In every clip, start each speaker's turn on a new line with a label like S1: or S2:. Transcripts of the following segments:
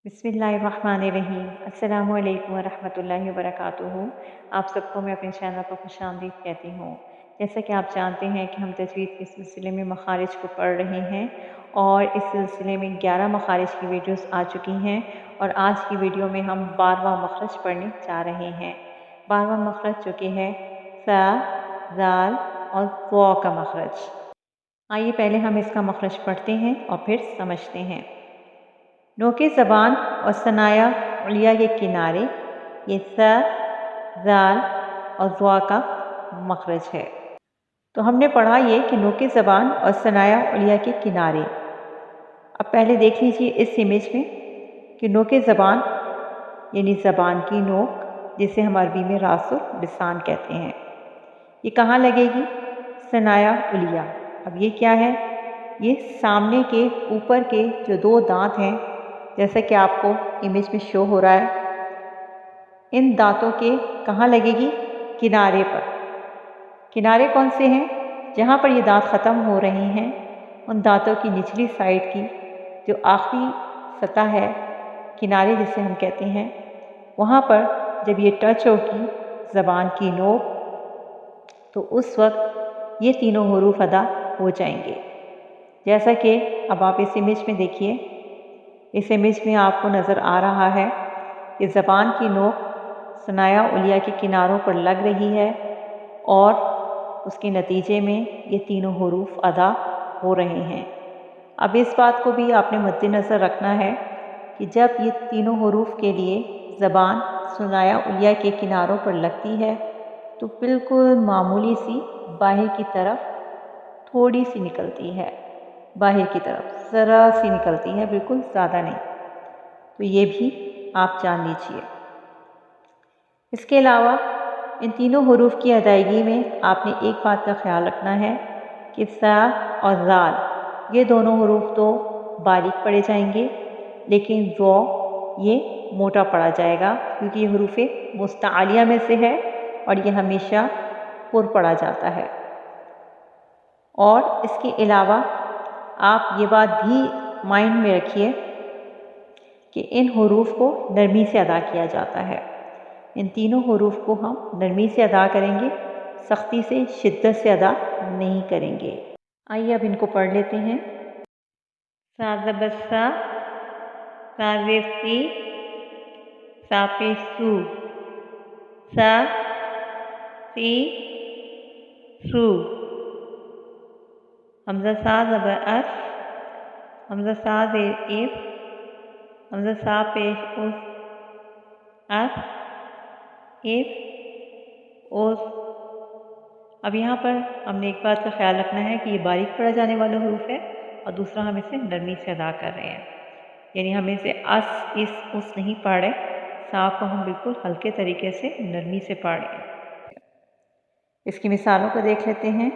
S1: बिस्मिल्लाहिर्रहमानिर्रहीम। अस्सलामु अलैकुम वरहमतुल्लाहि वबरकातुहू। आप सबको मैं अपने चैनल पर खुशामदीद कहती हूँ। जैसा कि आप जानते हैं कि हम तजवीद के सिलसिले में मखारिज को पढ़ रहे हैं और इस सिलसिले में 11 मखारिज की वीडियोस आ चुकी हैं और आज की वीडियो में हम 12वां मखरज पढ़ने जा रहे हैं। 12वां मखरज जो कि है सा, जाल और ज़ा का मखरज। आइए पहले हम इसका मखरज पढ़ते हैं और फिर समझते हैं। नोके ज़बान और सनाया उलिया के किनारे ये सा, जाल और ज़ा का मखरज है। तो हमने पढ़ा ये कि नोके ज़बान और सनाया उलिया के किनारे। अब पहले देख लीजिए इस इमेज में कि नोके ज़बान यानी ज़बान की नोक, जिसे हम अरबी में रासुल लिसान कहते हैं, ये कहाँ लगेगी? सनाया उलिया। अब ये क्या है? ये सामने के ऊपर के जो दो दांत हैं, जैसा कि आपको इमेज में शो हो रहा है, इन दांतों के कहाँ लगेगी? किनारे पर। किनारे कौन से हैं? जहाँ पर ये दांत ख़त्म हो रहे हैं, उन दांतों की निचली साइड की जो आखिरी सतह है, किनारे जिसे हम कहते हैं, वहाँ पर जब ये टच होगी ज़बान की नोक, तो उस वक्त ये तीनों हरूफ अदा हो जाएंगे। जैसा कि अब आप इस इमेज में देखिए, इस इमेज में आपको नज़र आ रहा है कि ज़बान की नोक सनाया उलिया के किनारों पर लग रही है और उसके नतीजे में ये तीनों हरूफ अदा हो रहे हैं। अब इस बात को भी आपने मद्देनज़र रखना है कि जब ये तीनों हरूफ के लिए ज़बान सनाया उलिया के किनारों पर लगती है तो बिल्कुल मामूली सी बाहर की तरफ थोड़ी सी निकलती है, बाहर की तरफ ज़रा सी निकलती है, बिल्कुल ज़्यादा नहीं। तो ये भी आप जान लीजिए। इसके अलावा इन तीनों हरूफ की अदायगी में आपने एक बात का ख्याल रखना है कि सा और जाल ये दोनों हरूफ तो बारीक पड़े जाएंगे, लेकिन ज़ा ये मोटा पड़ा जाएगा, क्योंकि ये हरूफ मुस्तालिया में से है और ये हमेशा पुर पड़ा जाता है। और इसके अलावा आप ये बात भी माइंड में रखिए कि इन हरूफ को नरमी से अदा किया जाता है। इन तीनों हरूफ को हम नरमी से अदा करेंगे, सख्ती से, शिद्दत से अदा नहीं करेंगे। आइए अब इनको पढ़ लेते हैं। साज़बस्सा, साज़ेसी, सापेसू, सा, सी, सू। हमज़ा सा ज़बर अस, हमज़ा सा ज़ेर इफ, हमज़ा सा पेश उस, अस, इफ, उस। अब यहाँ पर हमने एक बात का ख्याल रखना है कि ये बारीक पड़ा जाने वाला हरूफ है और दूसरा हम इसे नरमी से अदा कर रहे हैं, यानी हम इसे अस, इस, उस नहीं पढ़ रहे, सा को हम बिल्कुल हल्के तरीके से नरमी से पढ़ रहे हैं। इसकी मिसालों को देख लेते हैं।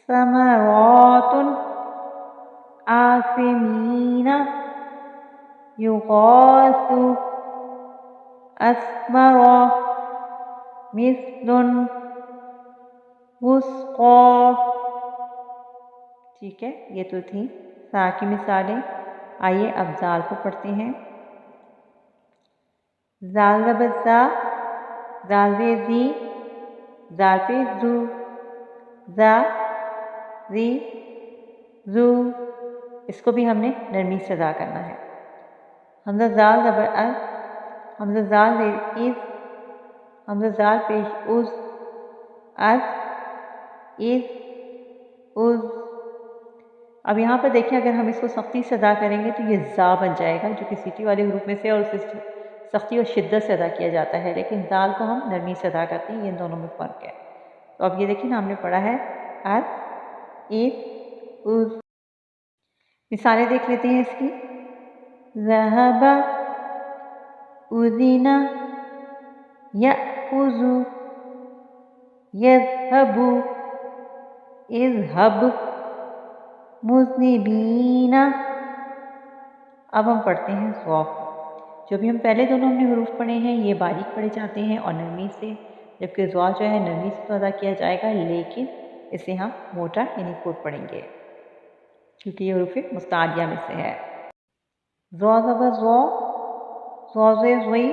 S1: समरातुन आसिमीना युगासु अस्मरा मिस्लुन वुस्क़ा। ठीक है, ये तो थी सा की मिसालें। आइए अब जाल को पढ़ते हैं। जाल ज़ा, जाल ज़ी, जाल पे जू, जा, जी, जू। इसको भी हमने नरमी से अदा करना है। हमज़ा जाल ज़बर अस, हमज़ा जाल ज़ेर इस, हमज़ा जाल पेश उस, अस, इस, उस। अब यहाँ पर देखिए, अगर हम इसको सख्ती से अदा करेंगे तो ये ज़ा बन जाएगा, जो कि सीटी वाले हरूफ में से और उसे सख्ती और शिद्दत से अदा किया जाता है, लेकिन दाल को हम नरमी से अदा करते हैं। ये इन दोनों में फ़र्क है। तो अब ये देखिए ना, हमने पढ़ा है अस, इस, उस। मिसालें देख लेते हैं इसकी। ज़हबा, उज़िना, यअख़ुज़ु, यज़हबु, इज़हब, मुज़निबीना। अब हम पढ़ते हैं ज़ा को। जो भी हम पहले दोनों हमने हरूफ पढ़े हैं ये बारीक पढ़े जाते हैं और नरमी से, जबकि ज़ा जो है नरमी से तो अदा किया जाएगा, लेकिन इसे हम मोटा यानी पुर पढ़ेंगे, क्योंकि ये हरूफ मुस्तालिया में से है। ज़ो ज़बर ज़ो, ज़ोज़े ज़ुई,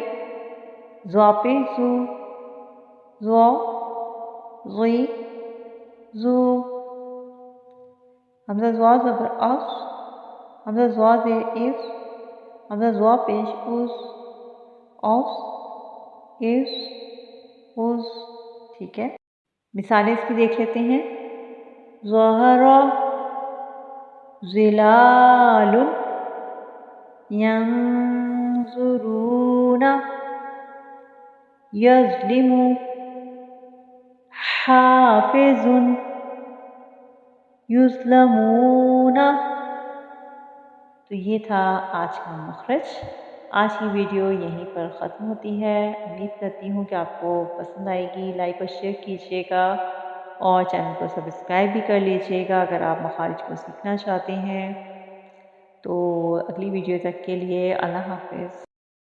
S1: ज़ोपे ज़ू, ज़ो, ज़ुई, ज़ू। हमज़ा ज़ो ज़बर अस, हमज़ा ज़ो ज़ेर इस, हमज़ा ज़ो पेश उस, औस, इस, उस। ठीक है, मिसालें इसकी देख लेते हैं। ज़हरा ज़िलालुन यंज़ुरूना, यज़लिमु हाफ़िज़ुन, युज़लमूना। तो ये था आज का मखरज। आज की वीडियो यहीं पर ख़त्म होती है। उम्मीद करती हूँ कि आपको पसंद आएगी। लाइक और शेयर कीजिएगा और चैनल को सब्सक्राइब भी कर लीजिएगा अगर आप मखारिज को सीखना चाहते हैं। तो अगली वीडियो तक के लिए अल्लाह हाफ़िज़।